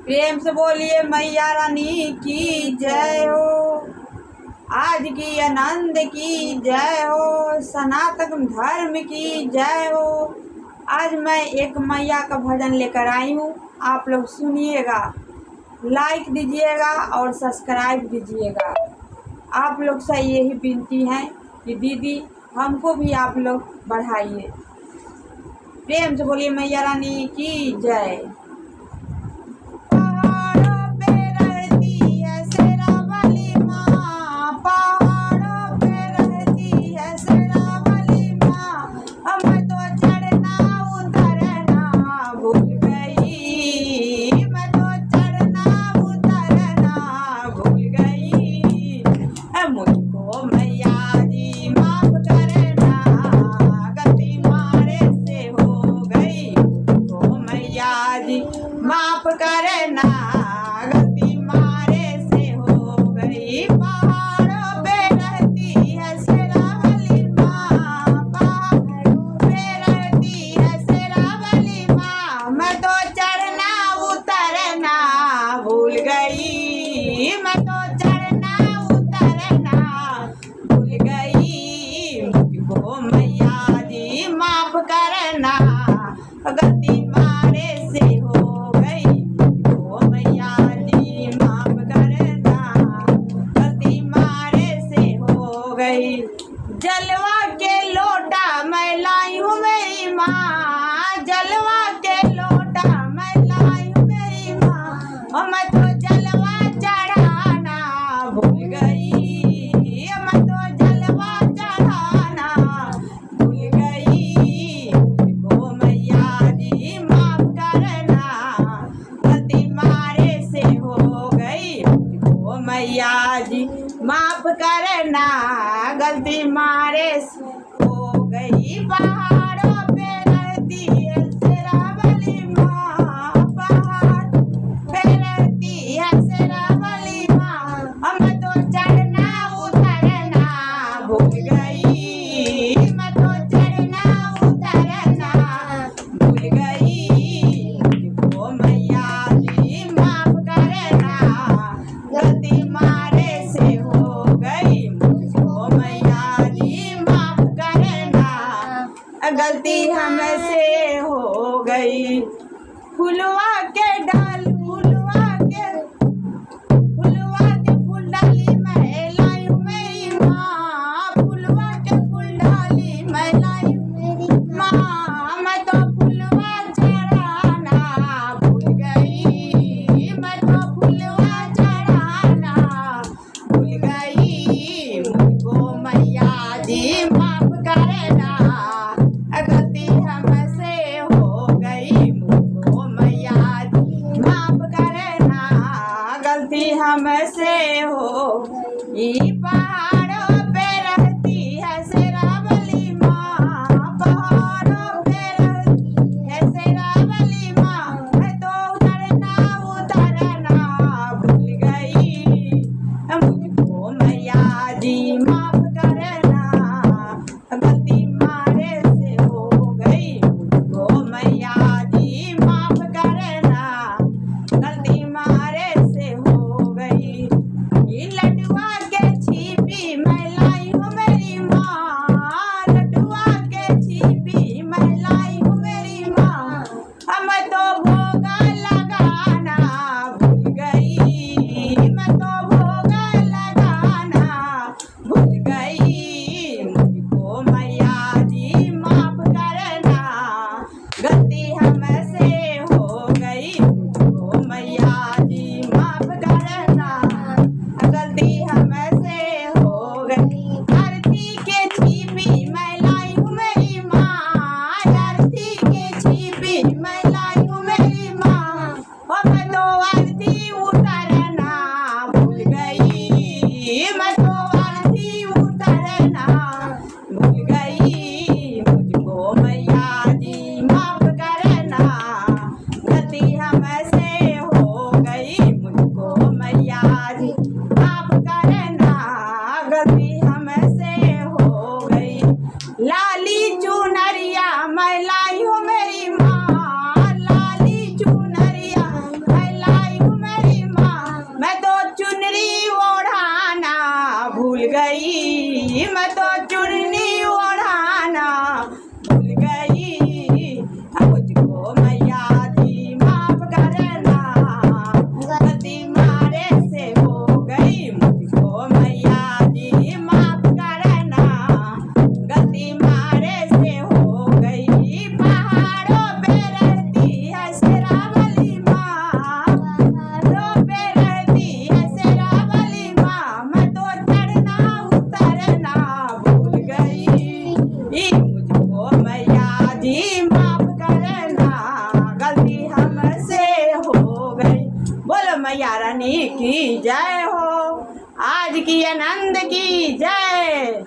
प्रेम से बोलिए मैया रानी की जय हो। आज की आनंद की जय हो, सनातन धर्म की जय हो। आज मैं एक मैया का भजन लेकर आई हूँ, आप लोग सुनिएगा, लाइक दीजिएगा और सब्सक्राइब दीजिएगा। आप लोग से यही विनती है कि दीदी हमको भी आप लोग बढ़ाइए। प्रेम से बोलिए मैया रानी की जय। माफ करना गलती मारे से हो गई। पहाड़ों पे रहती है शेरावाली माँ, पहाड़ों पे रहती है शेरावाली माँ। मैं तो चढ़ना उतरना भूल गई, मैं तो चढ़ना उतरना भूल गई। मुझको मैया जी माफ करना गलती मारे से हो गई। ओ मैया जी माफ करना गलती मारे से हो गई। जलवा के लोटा मैं लाई हूँ मेरी माँ, जलवा के लोटा मैं लाई हूँ मेरी माँ। और मैं तो जलवा चढ़ाना भूल गई, मैं तो जलवा चढ़ाना भूल गई। मुझको मैया जी माफ करना गलती मारे से हो गई। मुझको मैया जी माफ करना गलती मारे से हो गई। पहाड़ों पे रहती है शेरावाली माँ, पहाड़ पे रहती है शेरावाली माँ। मैं तो चढ़ना उतरना भूल गई, मैं तो चढ़ना उतरना भूल गई। मुझको मैया जी माफ करना गलती मारे से हो गई। मुझको मैया जी माफ करना गलती हमसे हो गई। फुलवा के डाल फुलवा के फूल डाली मैं लाई हूँ मेरी माँ, फुलवा के फूल डाली मैं लाई हूँ मेरी माँ। मैं तो फुलवा चढ़ाना भूल गई, मैं तो फुलवा चढ़ाना भूल गई। मुझको मैया जी माफ करना गलती हमसे हो गई। मुझको मैया जी माफ करना गलती हमसे हो गई। पहाड़ों पे रहती है शेरावाली माँ, पहाड़ों पे रहती है शेरावाली माँ। मैं तो उतरना उतरना भूल गई। मुझको मैया जी माफ करना गलती मारे से हो गई। मुझको मैया जी माफ करना गलती मारे से हो गई। लडुआ के छिपी की जय हो। आज की आनंद की जय।